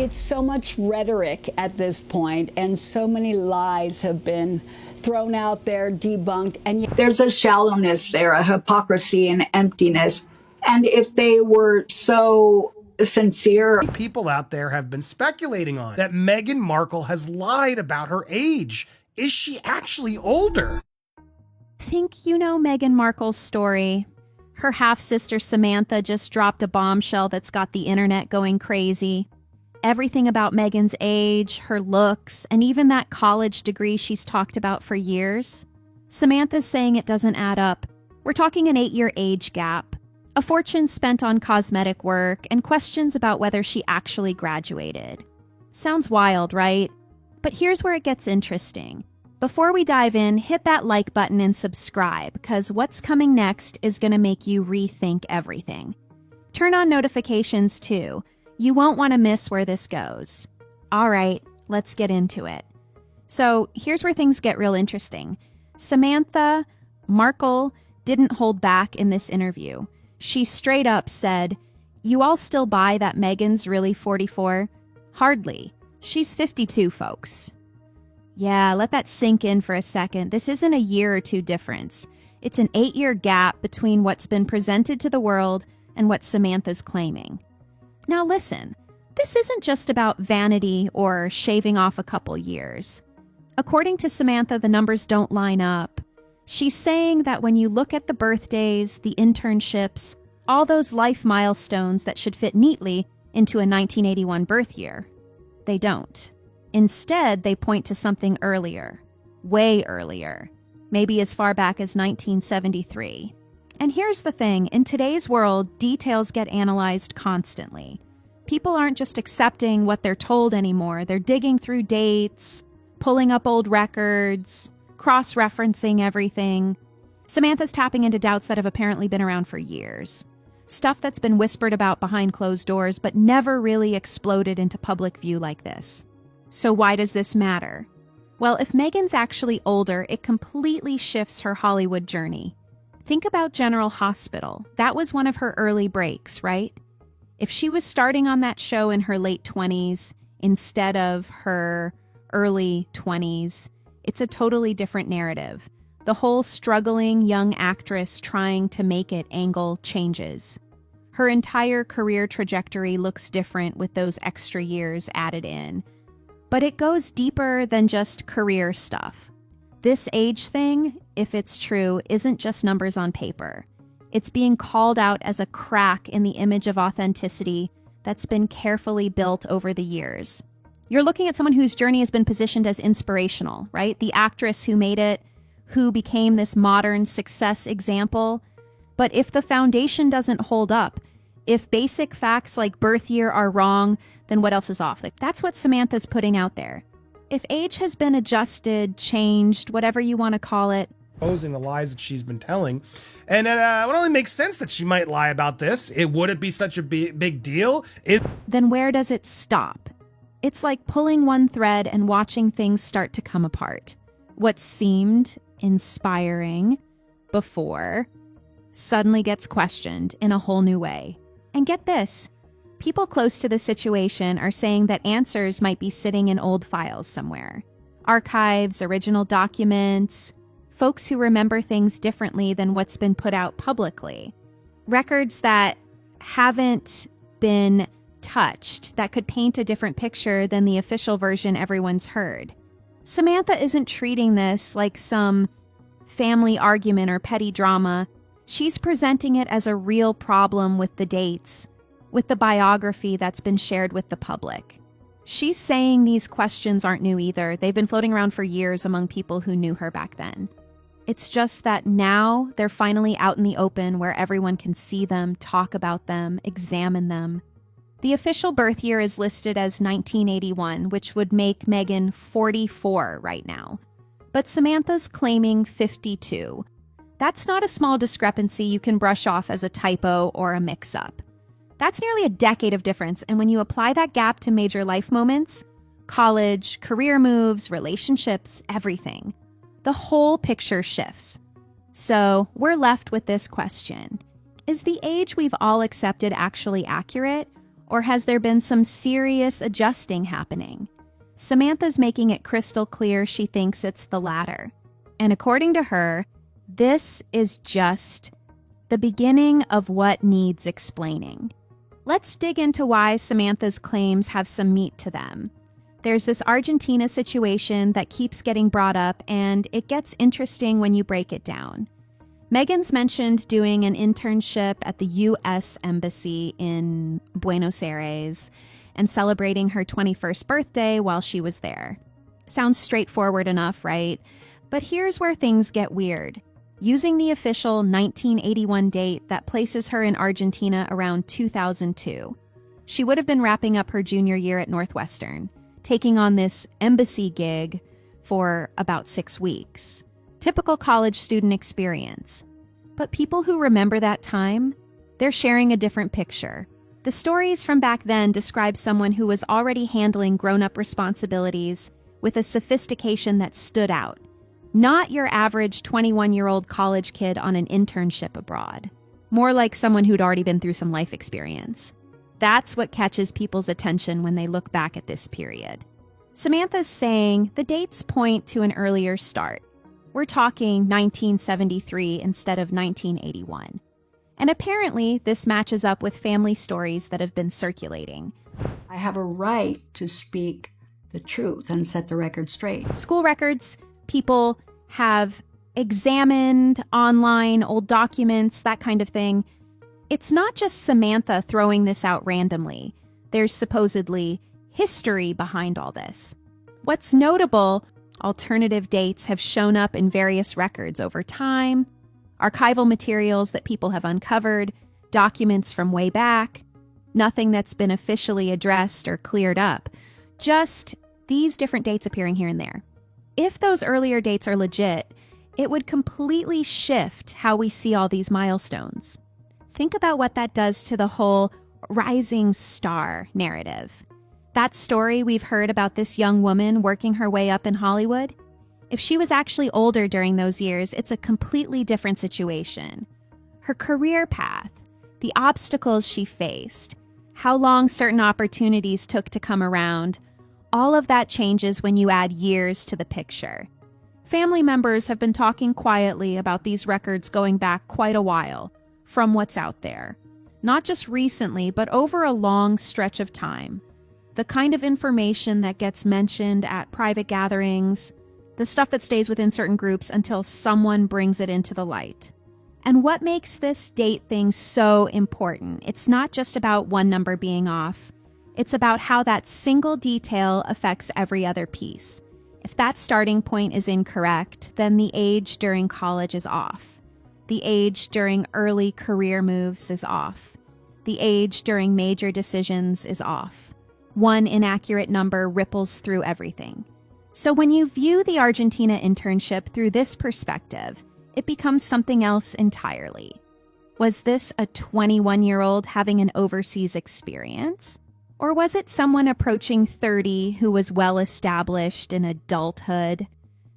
It's so much rhetoric at this point, and so many lies have been thrown out there, debunked, and there's a shallowness there, a hypocrisy and emptiness. And if they were so sincere. People out there have been speculating on that Meghan Markle has lied about her age. Is she actually older? Think you know Meghan Markle's story. Her half-sister Samantha just dropped a bombshell that's got the internet going crazy. Everything about Meghan's age, her looks, and even that college degree she's talked about for years. Samantha's saying it doesn't add up. We're talking an 8-year age gap, a fortune spent on cosmetic work, and questions about whether she actually graduated. Sounds wild, right? But here's where it gets interesting. Before we dive in, hit that like button and subscribe, because what's coming next is going to make you rethink everything. Turn on notifications too. You won't want to miss where this goes. All right, let's get into it. So here's where things get real interesting. Samantha Markle didn't hold back in this interview. She straight up said, "You all still buy that Meghan's really 44? Hardly. She's 52, folks." Yeah, let that sink in for a second. This isn't a year or two difference. It's an 8-year gap between what's been presented to the world and what Samantha's claiming. Now listen, this isn't just about vanity or shaving off a couple years. According to Samantha, the numbers don't line up. She's saying that when you look at the birthdays, the internships, all those life milestones that should fit neatly into a 1981 birth year, they don't. Instead, they point to something earlier, way earlier, maybe as far back as 1973. And here's the thing, in today's world, details get analyzed constantly. People aren't just accepting what they're told anymore. They're digging through dates, pulling up old records, cross-referencing everything. Samantha's tapping into doubts that have apparently been around for years. Stuff that's been whispered about behind closed doors, but never really exploded into public view like this. So why does this matter? Well, if Meghan's actually older, it completely shifts her Hollywood journey. Think about General Hospital. That was one of her early breaks, right? If she was starting on that show in her late 20s instead of her early 20s, it's a totally different narrative. The whole struggling young actress trying to make it angle changes. Her entire career trajectory looks different with those extra years added in. But it goes deeper than just career stuff. This age thing, if it's true, isn't just numbers on paper. It's being called out as a crack in the image of authenticity that's been carefully built over the years. You're looking at someone whose journey has been positioned as inspirational, right? The actress who made it, who became this modern success example. But if the foundation doesn't hold up, if basic facts like birth year are wrong, then what else is off? Like, that's what Samantha's putting out there. If age has been adjusted, changed, whatever you want to call it, Posing the lies that she's been telling. And it would only make sense that she might lie about this. Would it be such a big deal? Then where does it stop? It's like pulling one thread and watching things start to come apart. What seemed inspiring before suddenly gets questioned in a whole new way. And get this, people close to the situation are saying that answers might be sitting in old files somewhere. Archives, original documents, folks who remember things differently than what's been put out publicly. Records that haven't been touched, that could paint a different picture than the official version everyone's heard. Samantha isn't treating this like some family argument or petty drama. She's presenting it as a real problem with the dates, with the biography that's been shared with the public. She's saying these questions aren't new either. They've been floating around for years among people who knew her back then. It's just that now they're finally out in the open where everyone can see them, talk about them, examine them. The official birth year is listed as 1981, which would make Meghan 44 right now. But Samantha's claiming 52. That's not a small discrepancy you can brush off as a typo or a mix-up. That's nearly a decade of difference, and when you apply that gap to major life moments, college, career moves, relationships, everything, the whole picture shifts. So we're left with this question. Is the age we've all accepted actually accurate, Or has there been some serious adjusting happening? Samantha's making it crystal clear she thinks it's the latter. And according to her, this is just the beginning of what needs explaining. Let's dig into why Samantha's claims have some meat to them. There's this Argentina situation that keeps getting brought up, and it gets interesting when you break it down. Meghan's mentioned doing an internship at the U.S. Embassy in Buenos Aires and celebrating her 21st birthday while she was there. Sounds straightforward enough, right? But here's where things get weird. Using the official 1981 date that places her in Argentina around 2002. She would have been wrapping up her junior year at Northwestern, taking on this embassy gig for about 6 weeks. Typical college student experience. But people who remember that time, they're sharing a different picture. The stories from back then describe someone who was already handling grown-up responsibilities with a sophistication that stood out. Not your average 21-year-old college kid on an internship abroad. More like someone who'd already been through some life experience. That's what catches people's attention when they look back at this period. Samantha's saying the dates point to an earlier start. We're talking 1973 instead of 1981. And apparently, this matches up with family stories that have been circulating. I have a right to speak the truth and set the record straight. School records, people have examined online old documents, that kind of thing. It's not just Samantha throwing this out randomly. There's supposedly history behind all this. What's notable, alternative dates have shown up in various records over time, archival materials that people have uncovered, documents from way back, nothing that's been officially addressed or cleared up, just these different dates appearing here and there. If those earlier dates are legit, it would completely shift how we see all these milestones. Think about what that does to the whole rising star narrative. That story we've heard about this young woman working her way up in Hollywood, if she was actually older during those years, it's a completely different situation. Her career path, the obstacles she faced, how long certain opportunities took to come around, all of that changes when you add years to the picture. Family members have been talking quietly about these records going back quite a while, from what's out there. Not just recently, but over a long stretch of time. The kind of information that gets mentioned at private gatherings, the stuff that stays within certain groups until someone brings it into the light. And what makes this date thing so important? It's not just about one number being off. It's about how that single detail affects every other piece. If that starting point is incorrect, then the age during college is off. The age during early career moves is off. The age during major decisions is off. One inaccurate number ripples through everything. So when you view the Argentina internship through this perspective, it becomes something else entirely. Was this a 21-year-old having an overseas experience? Or was it someone approaching 30 who was well established in adulthood?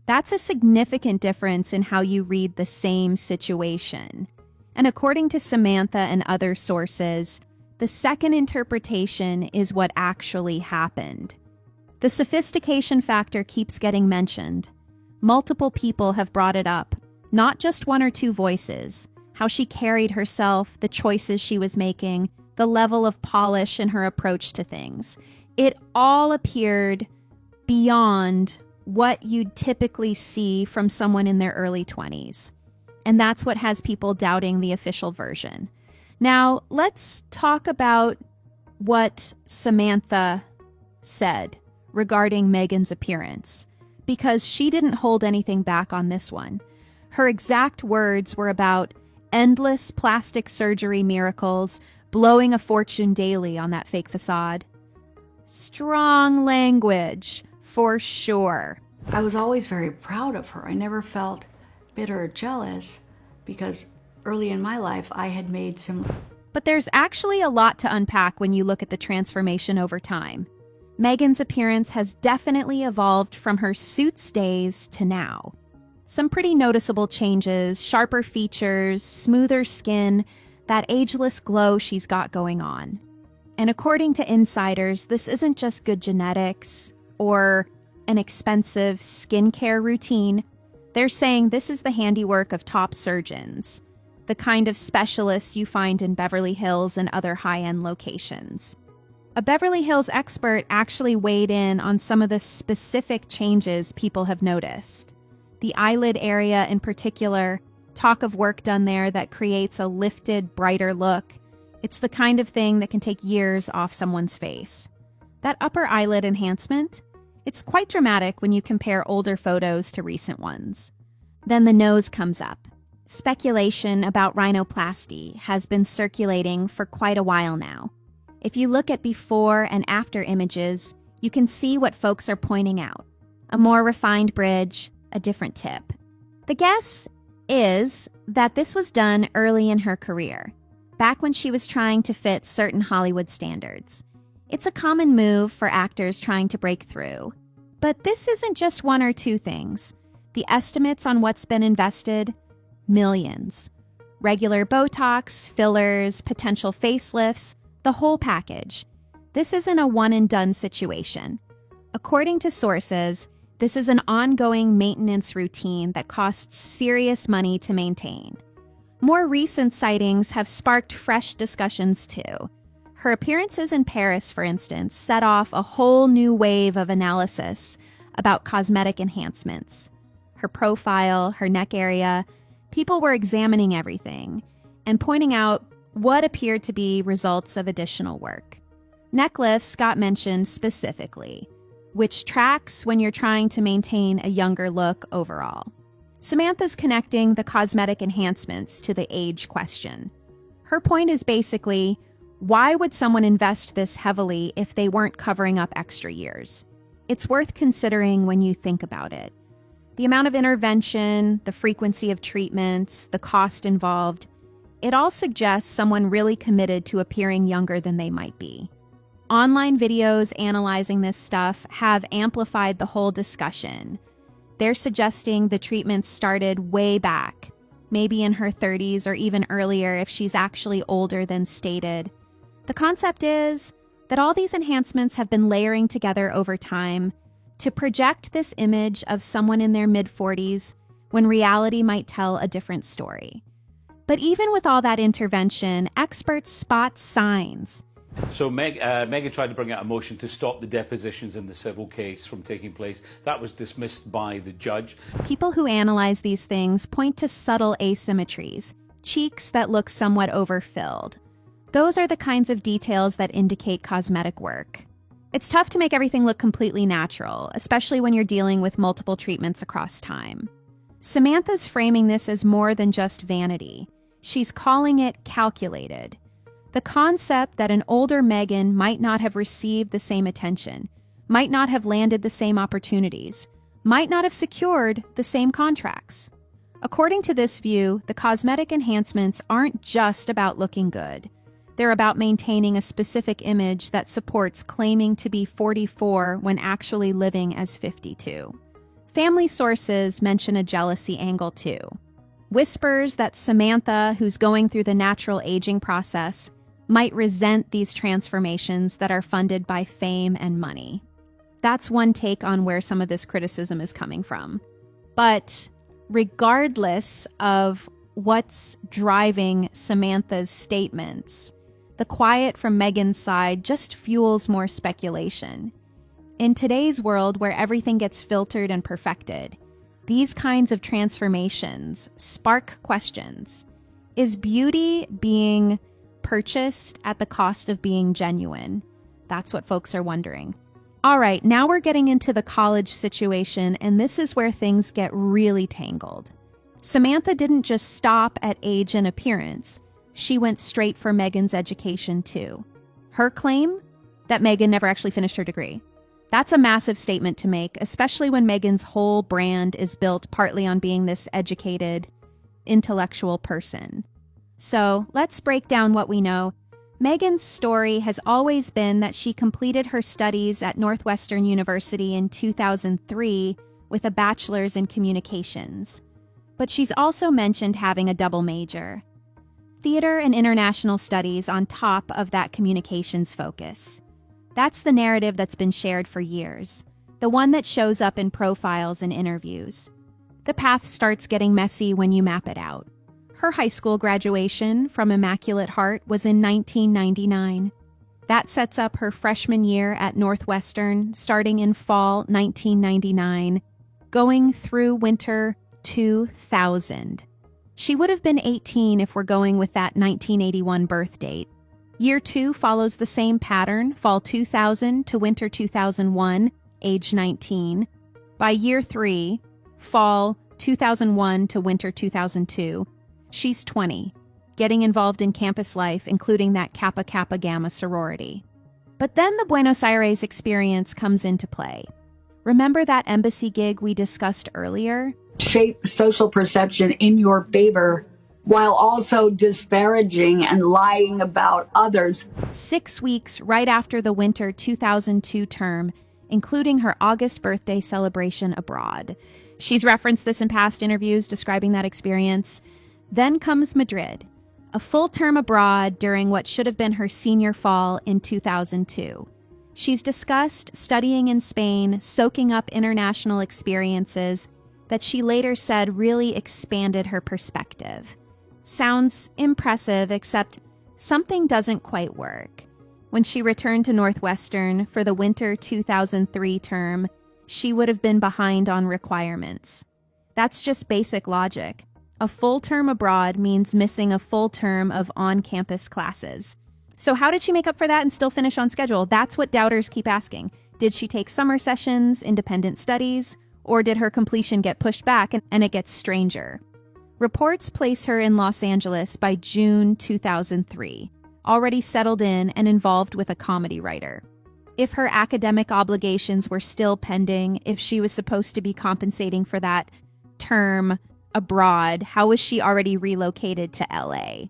That's a significant difference in how you read the same situation. And according to Samantha and other sources, the second interpretation is what actually happened. The sophistication factor keeps getting mentioned. Multiple people have brought it up, not just one or two voices. How she carried herself, the choices she was making, the level of polish in her approach to things. It all appeared beyond what you'd typically see from someone in their early 20s. And that's what has people doubting the official version. Now, let's talk about what Samantha said regarding Meghan's appearance, because she didn't hold anything back on this one. Her exact words were about endless plastic surgery miracles, blowing a fortune daily on that fake facade. Strong language, for sure. I was always very proud of her. I never felt bitter or jealous because early in my life I had made some... But there's actually a lot to unpack when you look at the transformation over time. Meghan's appearance has definitely evolved from her Suits days to now. Some pretty noticeable changes, sharper features, smoother skin, that ageless glow she's got going on. And according to insiders, this isn't just good genetics or an expensive skincare routine. They're saying this is the handiwork of top surgeons, the kind of specialists you find in Beverly Hills and other high-end locations. A Beverly Hills expert actually weighed in on some of the specific changes people have noticed. The eyelid area in particular, talk of work done there that creates a lifted, brighter look. It's the kind of thing that can take years off someone's face. That upper eyelid enhancement, it's quite dramatic when you compare older photos to recent ones. Then the nose comes up. Speculation about rhinoplasty has been circulating for quite a while now. If you look at before and after images, you can see what folks are pointing out. A more refined bridge, a different tip. The guess is that this was done early in her career, back when she was trying to fit certain Hollywood standards. It's a common move for actors trying to break through. But this isn't just one or two things. The estimates on what's been invested? Millions. Regular Botox, fillers, potential facelifts, the whole package. This isn't a one-and-done situation. According to sources, this is an ongoing maintenance routine that costs serious money to maintain. More recent sightings have sparked fresh discussions too. Her appearances in Paris, for instance, set off a whole new wave of analysis about cosmetic enhancements. Her profile, her neck area, people were examining everything and pointing out what appeared to be results of additional work. Neck lifts got mentioned specifically, which tracks when you're trying to maintain a younger look overall. Samantha's connecting the cosmetic enhancements to the age question. Her point is basically, why would someone invest this heavily if they weren't covering up extra years? It's worth considering when you think about it. The amount of intervention, the frequency of treatments, the cost involved, it all suggests someone really committed to appearing younger than they might be. Online videos analyzing this stuff have amplified the whole discussion. They're suggesting the treatments started way back, maybe in her 30s or even earlier if she's actually older than stated. The concept is that all these enhancements have been layering together over time to project this image of someone in their mid-40s when reality might tell a different story. But even with all that intervention, experts spot signs. So Meghan tried to bring out a motion to stop the depositions in the civil case from taking place. That was dismissed by the judge. People who analyze these things point to subtle asymmetries, cheeks that look somewhat overfilled. Those are the kinds of details that indicate cosmetic work. It's tough to make everything look completely natural, especially when you're dealing with multiple treatments across time. Samantha's framing this as more than just vanity. She's calling it calculated. The concept that an older Meghan might not have received the same attention, might not have landed the same opportunities, might not have secured the same contracts. According to this view, the cosmetic enhancements aren't just about looking good. They're about maintaining a specific image that supports claiming to be 44 when actually living as 52. Family sources mention a jealousy angle too. Whispers that Samantha, who's going through the natural aging process, might resent these transformations that are funded by fame and money. That's one take on where some of this criticism is coming from. But regardless of what's driving Samantha's statements, the quiet from Meghan's side just fuels more speculation. In today's world where everything gets filtered and perfected, these kinds of transformations spark questions. Is beauty being purchased at the cost of being genuine? That's what folks are wondering. All right, now we're getting into the college situation, and this is where things get really tangled. Samantha didn't just stop at age and appearance. She went straight for Meghan's education too. Her claim? That Meghan never actually finished her degree. That's a massive statement to make, especially when Meghan's whole brand is built partly on being this educated, intellectual person. So let's break down what we know. Meghan's story has always been that she completed her studies at Northwestern University in 2003 with a bachelor's in communications. But she's also mentioned having a double major. theater and international studies on top of that communications focus. That's the narrative that's been shared for years, the one that shows up in profiles and interviews. The path starts getting messy when you map it out. Her high school graduation from Immaculate Heart was in 1999. That sets up her freshman year at Northwestern, starting in fall 1999, going through winter 2000. She would have been 18 if we're going with that 1981 birth date. Year 2 follows the same pattern, fall 2000 to winter 2001, age 19. By year 3, fall 2001 to winter 2002, she's 20, getting involved in campus life, including that Kappa Kappa Gamma sorority. But then the Buenos Aires experience comes into play. Remember that embassy gig we discussed earlier? Shape social perception in your favor while also disparaging and lying about others. 6 weeks right after the winter 2002 term, including her August birthday celebration abroad. She's referenced this in past interviews describing that experience. Then comes Madrid, a full term abroad during what should have been her senior fall in 2002. She's discussed studying in Spain, soaking up international experiences that she later said really expanded her perspective. Sounds impressive, except something doesn't quite work. When she returned to Northwestern for the winter 2003 term, she would have been behind on requirements. That's just basic logic. A full term abroad means missing a full term of on-campus classes. So how did she make up for that and still finish on schedule? That's what doubters keep asking. Did she take summer sessions, independent studies, or did her completion get pushed back and it gets stranger? Reports place her in Los Angeles by June 2003, already settled in and involved with a comedy writer. If her academic obligations were still pending, if she was supposed to be compensating for that term abroad, how was she already relocated to LA?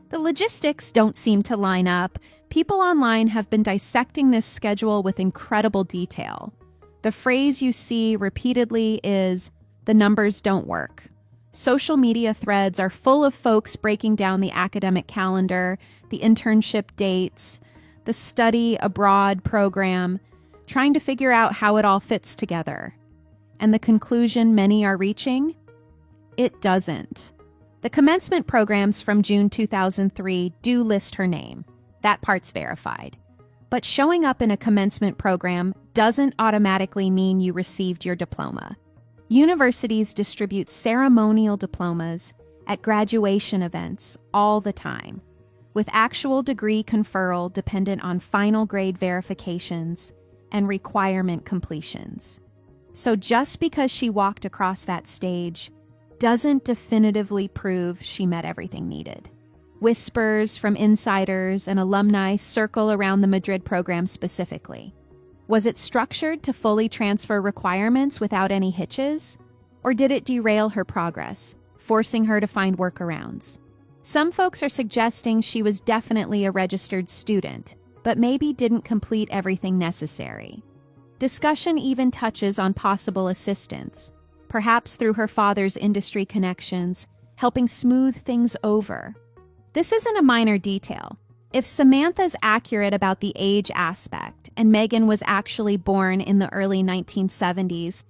The logistics don't seem to line up. People online have been dissecting this schedule with incredible detail. The phrase you see repeatedly is, "the numbers don't work." Social media threads are full of folks breaking down the academic calendar, the internship dates, the study abroad program, trying to figure out how it all fits together. And the conclusion many are reaching? It doesn't. The commencement programs from June 2003 do list her name. That part's verified. But showing up in a commencement program doesn't automatically mean you received your diploma. Universities distribute ceremonial diplomas at graduation events all the time, with actual degree conferral dependent on final grade verifications and requirement completions. So just because she walked across that stage doesn't definitively prove she met everything needed. Whispers from insiders and alumni circle around the Madrid program specifically. Was it structured to fully transfer requirements without any hitches? Or did it derail her progress, forcing her to find workarounds? Some folks are suggesting she was definitely a registered student, but maybe didn't complete everything necessary. Discussion even touches on possible assistance, perhaps through her father's industry connections, helping smooth things over. This isn't a minor detail. If Samantha's accurate about the age aspect, and Meghan was actually born in the early 1970s,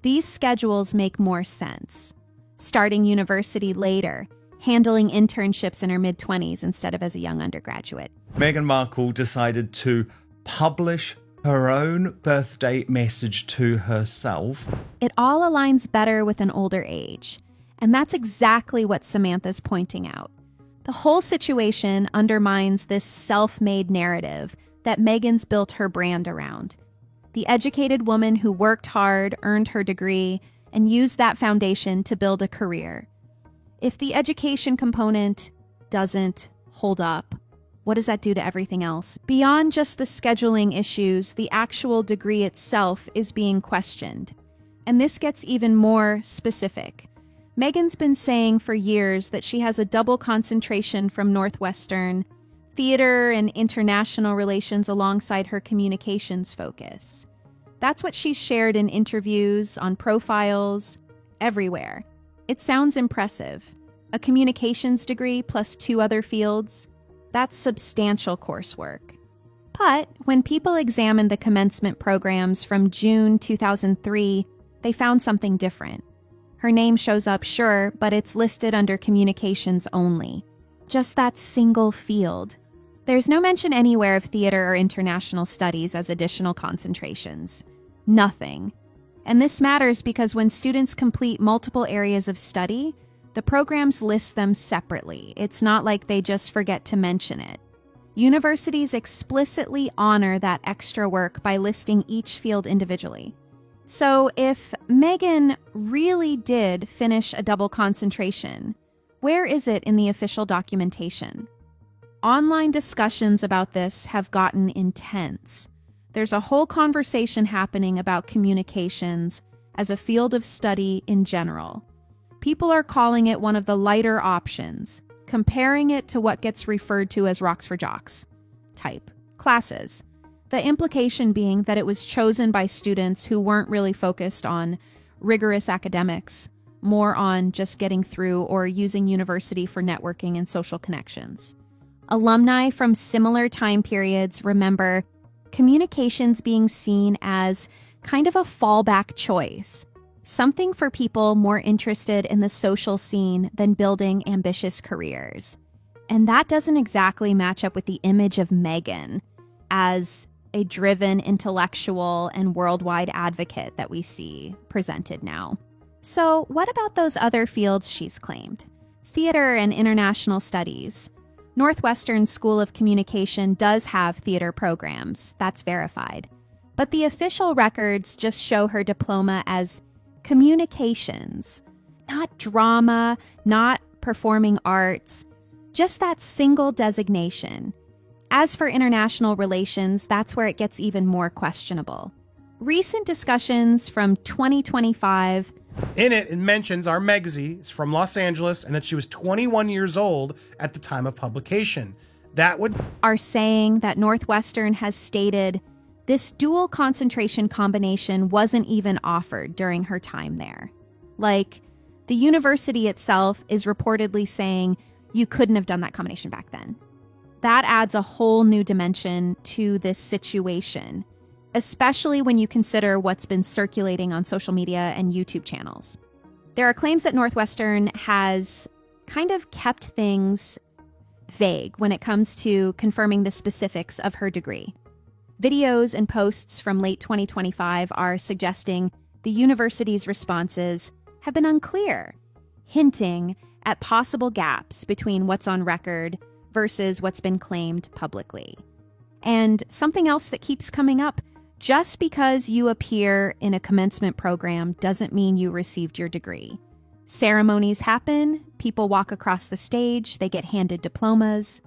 these schedules make more sense. Starting university later, handling internships in her mid-20s instead of as a young undergraduate. Meghan Markle decided to publish her own birthday message to herself. It all aligns better with an older age, and that's exactly what Samantha's pointing out. The whole situation undermines this self-made narrative that Meghan's built her brand around. The educated woman who worked hard, earned her degree, and used that foundation to build a career. If the education component doesn't hold up, what does that do to everything else? Beyond just the scheduling issues, the actual degree itself is being questioned. And this gets even more specific. Meghan's been saying for years that she has a double concentration from Northwestern, theater and international relations alongside her communications focus. That's what she's shared in interviews, on profiles, everywhere. It sounds impressive, A communications degree plus 2 other fields, that's substantial coursework. But when people examined the commencement programs from June 2003, they found something different. Her name shows up, sure, but it's listed under communications only. Just that single field. There's no mention anywhere of theater or international studies as additional concentrations. Nothing. And this matters because when students complete multiple areas of study, the programs list them separately. It's not like they just forget to mention it. Universities explicitly honor that extra work by listing each field individually. So if Meghan really did finish a double concentration, where is it in the official documentation? Online discussions about this have gotten intense. There's a whole conversation happening about communications as a field of study in general. People are calling it one of the lighter options, comparing it to what gets referred to as rocks for jocks type classes. The implication being that it was chosen by students who weren't really focused on rigorous academics, more on just getting through or using university for networking and social connections. Alumni from similar time periods remember communications being seen as kind of a fallback choice, something for people more interested in the social scene than building ambitious careers. And that doesn't exactly match up with the image of Meghan as a driven intellectual and worldwide advocate that we see presented now. So what about those other fields she's claimed? Theater and international studies. Northwestern School of Communication does have theater programs, that's verified. But the official records just show her diploma as communications, not drama, not performing arts, just that single designation. As for international relations, that's where it gets even more questionable. Recent discussions from 2025. In it mentions our Megsy is from Los Angeles and that she was 21 years old at the time of publication. That would are saying that Northwestern has stated this dual concentration combination wasn't even offered during her time there. Like, the university itself is reportedly saying you couldn't have done that combination back then. That adds a whole new dimension to this situation, especially when you consider what's been circulating on social media and YouTube channels. There are claims that Northwestern has kind of kept things vague when it comes to confirming the specifics of her degree. Videos and posts from late 2025 are suggesting the university's responses have been unclear, hinting at possible gaps between what's on record versus what's been claimed publicly. And something else that keeps coming up, just because you appear in a commencement program doesn't mean you received your degree. Ceremonies happen, people walk across the stage, they get handed diplomas,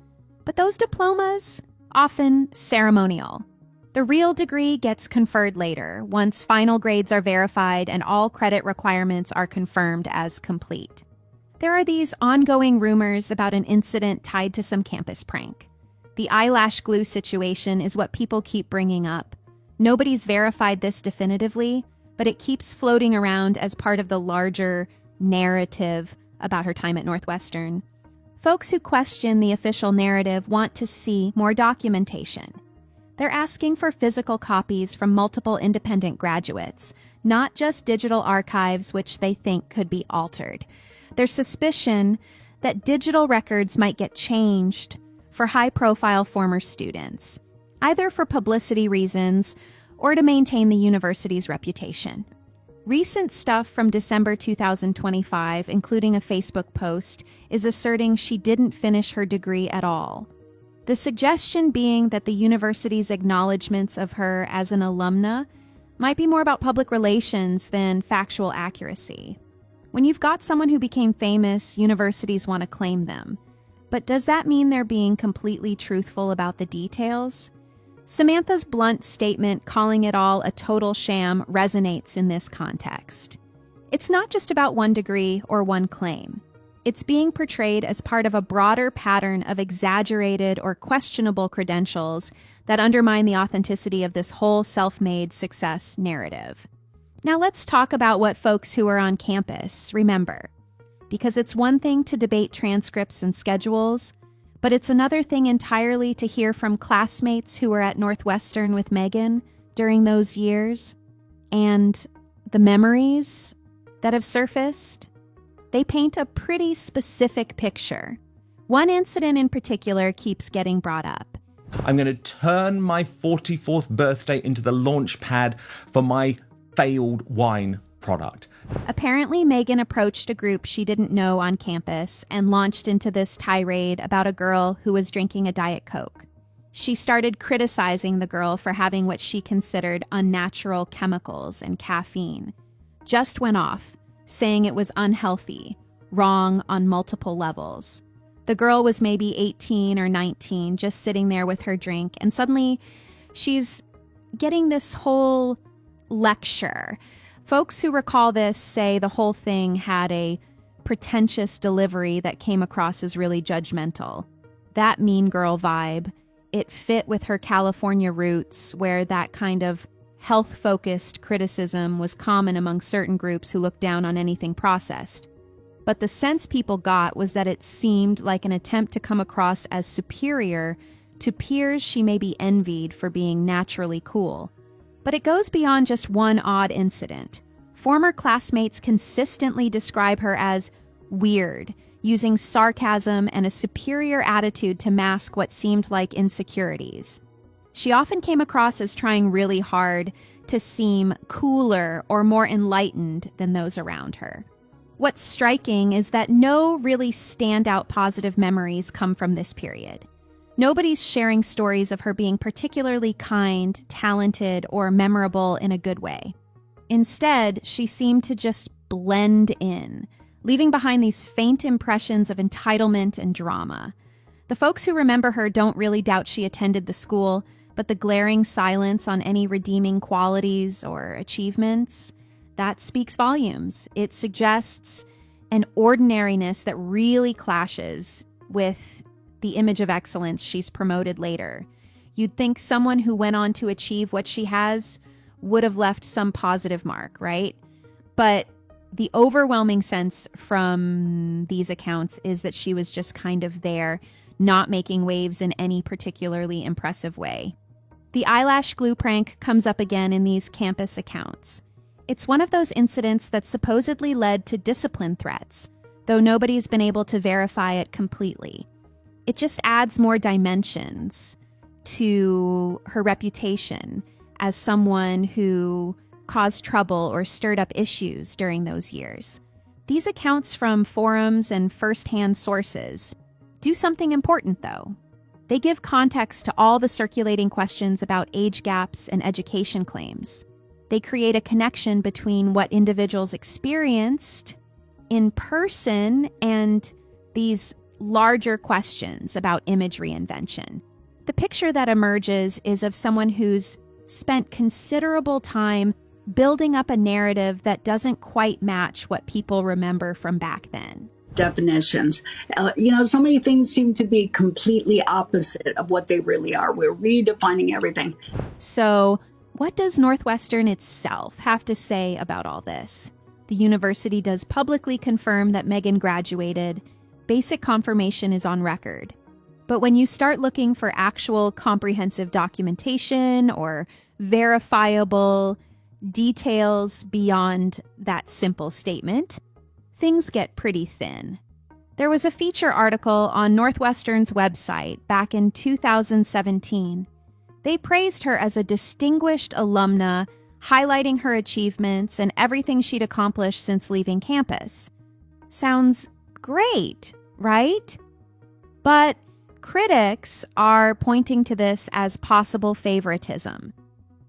but those diplomas, often ceremonial. The real degree gets conferred later, once final grades are verified and all credit requirements are confirmed as complete. There are these ongoing rumors about an incident tied to some campus prank. The eyelash glue situation is what people keep bringing up. Nobody's verified this definitively, but it keeps floating around as part of the larger narrative about her time at Northwestern. Folks who question the official narrative want to see more documentation. They're asking for physical copies from multiple independent graduates, not just digital archives which they think could be altered. There's suspicion that digital records might get changed for high-profile former students, either for publicity reasons or to maintain the university's reputation. Recent stuff from December 2025, including a Facebook post, is asserting she didn't finish her degree at all. The suggestion being that the university's acknowledgments of her as an alumna might be more about public relations than factual accuracy. When you've got someone who became famous, universities want to claim them. But does that mean they're being completely truthful about the details? Samantha's blunt statement calling it all a total sham resonates in this context. It's not just about one degree or one claim. It's being portrayed as part of a broader pattern of exaggerated or questionable credentials that undermine the authenticity of this whole self-made success narrative. Now let's talk about what folks who are on campus remember. because it's one thing to debate transcripts and schedules, but it's another thing entirely to hear from classmates who were at Northwestern with Meghan during those years, and the memories that have surfaced. They paint a pretty specific picture. One incident in particular keeps getting brought up. I'm going to turn my 44th birthday into the launch pad for my failed wine product. Apparently, Meghan approached a group she didn't know on campus and launched into this tirade about a girl who was drinking a Diet Coke. She started criticizing the girl for having what she considered unnatural chemicals and caffeine. Just went off, saying it was unhealthy, wrong on multiple levels. The girl was maybe 18 or 19, just sitting there with her drink, and suddenly she's getting this whole lecture. Folks who recall this say the whole thing had a pretentious delivery that came across as really judgmental. That mean girl vibe, it fit with her California roots, where that kind of health-focused criticism was common among certain groups who looked down on anything processed. But the sense people got was that it seemed like an attempt to come across as superior to peers she maybe envied for being naturally cool. But it goes beyond just one odd incident. Former classmates consistently describe her as weird, using sarcasm and a superior attitude to mask what seemed like insecurities. She often came across as trying really hard to seem cooler or more enlightened than those around her. What's striking is that no really standout positive memories come from this period. Nobody's sharing stories of her being particularly kind, talented, or memorable in a good way. Instead, she seemed to just blend in, leaving behind these faint impressions of entitlement and drama. The folks who remember her don't really doubt she attended the school, but the glaring silence on any redeeming qualities or achievements, that speaks volumes. It suggests an ordinariness that really clashes with the image of excellence she's promoted later. You'd think someone who went on to achieve what she has would have left some positive mark, right? But the overwhelming sense from these accounts is that she was just kind of there, not making waves in any particularly impressive way. The eyelash glue prank comes up again in these campus accounts. It's one of those incidents that supposedly led to discipline threats, though nobody's been able to verify it completely. It just adds more dimensions to her reputation as someone who caused trouble or stirred up issues during those years. These accounts from forums and first-hand sources do something important, though. They give context to all the circulating questions about age gaps and education claims. They create a connection between what individuals experienced in person and these larger questions about image reinvention. The picture that emerges is of someone who's spent considerable time building up a narrative that doesn't quite match what people remember from back then. Definitions. So many things seem to be completely opposite of what they really are. We're redefining everything. So, what does Northwestern itself have to say about all this? The university does publicly confirm that Meghan graduated. Basic confirmation is on record. But when you start looking for actual comprehensive documentation or verifiable details beyond that simple statement, things get pretty thin. There was a feature article on Northwestern's website back in 2017. They praised her as a distinguished alumna, highlighting her achievements and everything she'd accomplished since leaving campus. Sounds great, right? But critics are pointing to this as possible favoritism.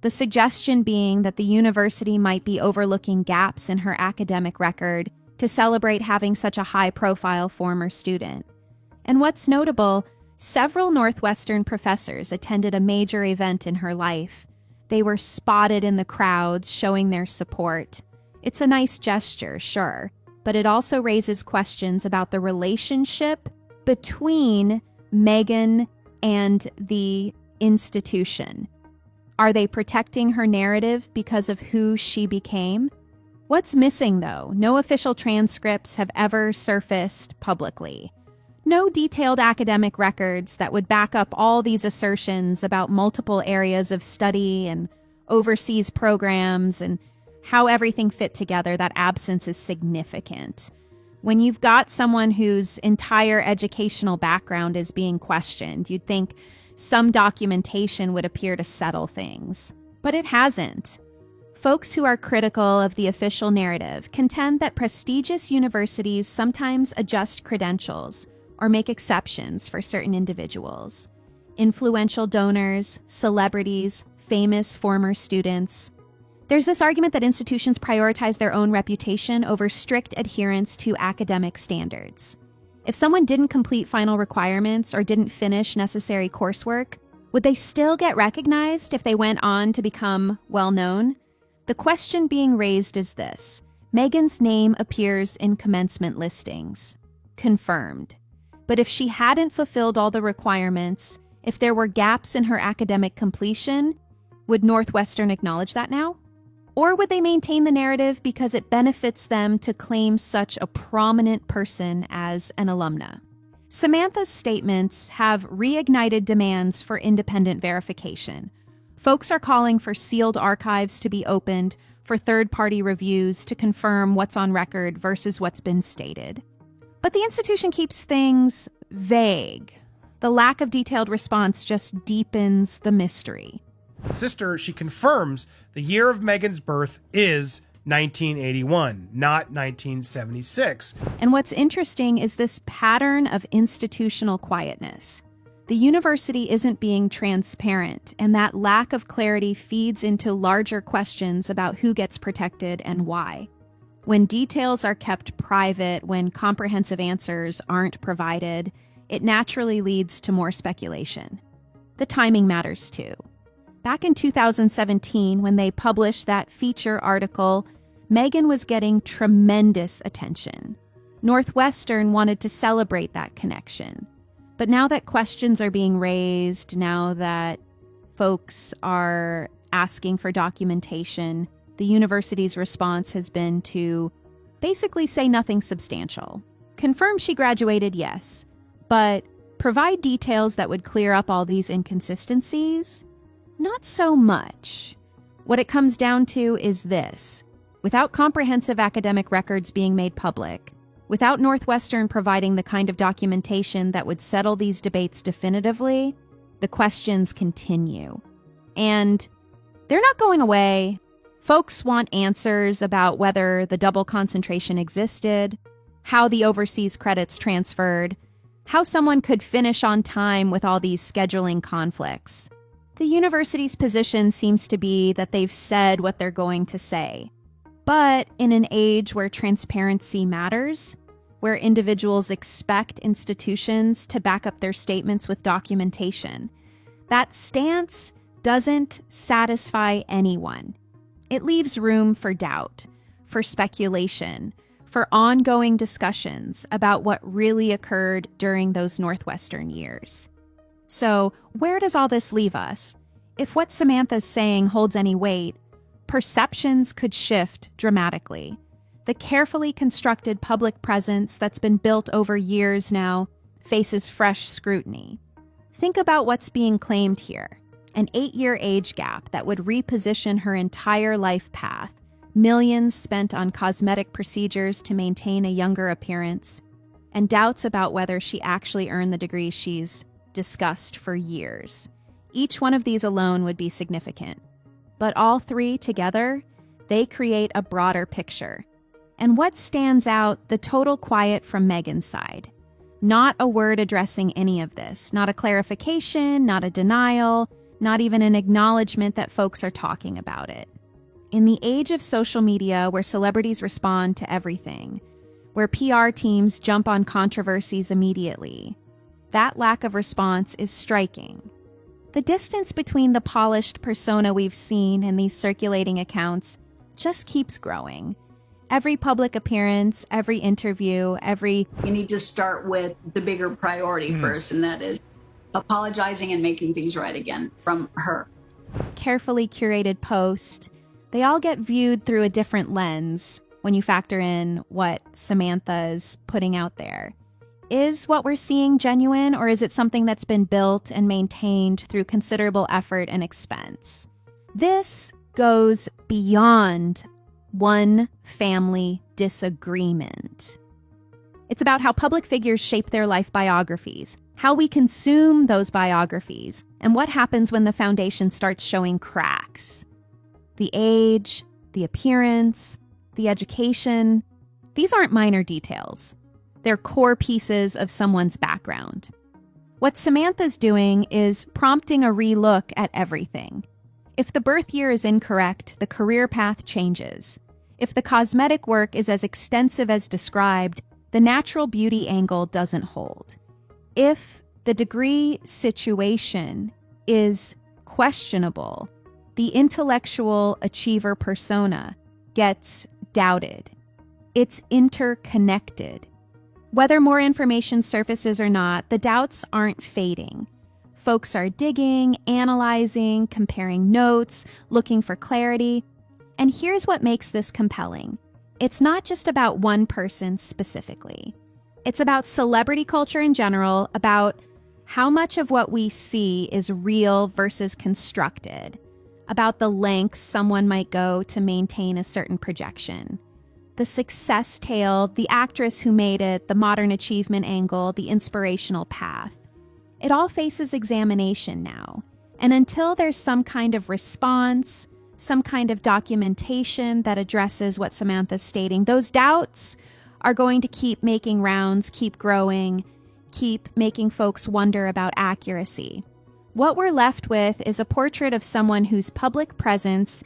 The suggestion being that the university might be overlooking gaps in her academic record to celebrate having such a high-profile former student. And what's notable, several Northwestern professors attended a major event in her life. They were spotted in the crowds showing their support. It's a nice gesture, sure, but it also raises questions about the relationship between Meghan and the institution. Are they protecting her narrative because of who she became? What's missing, though? No official transcripts have ever surfaced publicly. No detailed academic records that would back up all these assertions about multiple areas of study and overseas programs and how everything fit together. That absence is significant. When you've got someone whose entire educational background is being questioned, you'd think some documentation would appear to settle things. But it hasn't. Folks who are critical of the official narrative contend that prestigious universities sometimes adjust credentials or make exceptions for certain individuals. Influential donors, celebrities, famous former students. There's this argument that institutions prioritize their own reputation over strict adherence to academic standards. If someone didn't complete final requirements or didn't finish necessary coursework, would they still get recognized if they went on to become well-known? The question being raised is this: Meghan's name appears in commencement listings. Confirmed. But if she hadn't fulfilled all the requirements, if there were gaps in her academic completion, would Northwestern acknowledge that now? Or would they maintain the narrative because it benefits them to claim such a prominent person as an alumna? Samantha's statements have reignited demands for independent verification. Folks are calling for sealed archives to be opened, for third-party reviews to confirm what's on record versus what's been stated. But the institution keeps things vague. The lack of detailed response just deepens the mystery. Sister, she confirms the year of Meghan's birth is 1981, not 1976. And what's interesting is this pattern of institutional quietness. The university isn't being transparent, and that lack of clarity feeds into larger questions about who gets protected and why. When details are kept private, when comprehensive answers aren't provided, it naturally leads to more speculation. The timing matters too. Back in 2017, when they published that feature article, Meghan was getting tremendous attention. Northwestern wanted to celebrate that connection. But now that questions are being raised, now that folks are asking for documentation, the university's response has been to basically say nothing substantial. Confirm she graduated, yes, but provide details that would clear up all these inconsistencies? Not so much. What it comes down to is this: without comprehensive academic records being made public, without Northwestern providing the kind of documentation that would settle these debates definitively, the questions continue. And they're not going away. Folks want answers about whether the double concentration existed, how the overseas credits transferred, how someone could finish on time with all these scheduling conflicts. The university's position seems to be that they've said what they're going to say. But in an age where transparency matters, where individuals expect institutions to back up their statements with documentation, that stance doesn't satisfy anyone. It leaves room for doubt, for speculation, for ongoing discussions about what really occurred during those Northwestern years. So, where does all this leave us? If what Samantha's saying holds any weight, perceptions could shift dramatically. The carefully constructed public presence that's been built over years now faces fresh scrutiny. Think about what's being claimed here: an 8-year age gap that would reposition her entire life path, millions spent on cosmetic procedures to maintain a younger appearance, and doubts about whether she actually earned the degree she's discussed for years. Each one of these alone would be significant. But all three together, they create a broader picture. And what stands out? The total quiet from Meghan's side. Not a word addressing any of this. Not a clarification, not a denial, not even an acknowledgement that folks are talking about it. In the age of social media, where celebrities respond to everything, where PR teams jump on controversies immediately, that lack of response is striking. The distance between the polished persona we've seen in these circulating accounts just keeps growing. Every public appearance, every interview, You need to start with the bigger priority first, and that is apologizing and making things right again from her. carefully curated post, They all get viewed through a different lens when you factor in what Samantha is putting out there. Is what we're seeing genuine, or is it something that's been built and maintained through considerable effort and expense? This goes beyond one family disagreement. It's about how public figures shape their life biographies, how we consume those biographies, and what happens when the foundation starts showing cracks. The age, the appearance, the education, these aren't minor details. They're core pieces of someone's background. What Samantha's doing is prompting a relook at everything. If the birth year is incorrect, the career path changes. If the cosmetic work is as extensive as described, the natural beauty angle doesn't hold. If the degree situation is questionable, the intellectual achiever persona gets doubted. It's interconnected. Whether more information surfaces or not, the doubts aren't fading. Folks are digging, analyzing, comparing notes, looking for clarity. And here's what makes this compelling. It's not just about one person specifically. It's about celebrity culture in general, about how much of what we see is real versus constructed, about the lengths someone might go to maintain a certain projection. The success tale, the actress who made it, the modern achievement angle, the inspirational path. It all faces examination now. And until there's some kind of response, some kind of documentation that addresses what Samantha's stating, those doubts are going to keep making rounds, keep growing, keep making folks wonder about accuracy. What we're left with is a portrait of someone whose public presence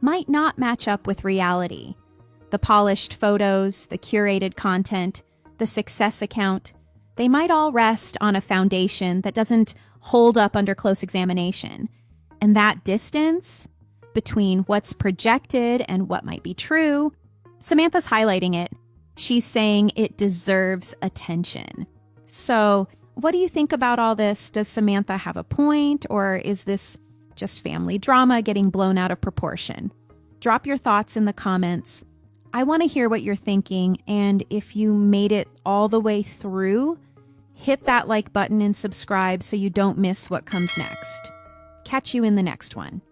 might not match up with reality. The polished photos, the curated content, the success account, they might all rest on a foundation that doesn't hold up under close examination. And that distance between what's projected and what might be true, Samantha's highlighting it. She's saying it deserves attention. So, what do you think about all this? Does Samantha have a point, or is this just family drama getting blown out of proportion? Drop your thoughts in the comments. I want to hear what you're thinking, and if you made it all the way through, hit that like button and subscribe so you don't miss what comes next. Catch you in the next one.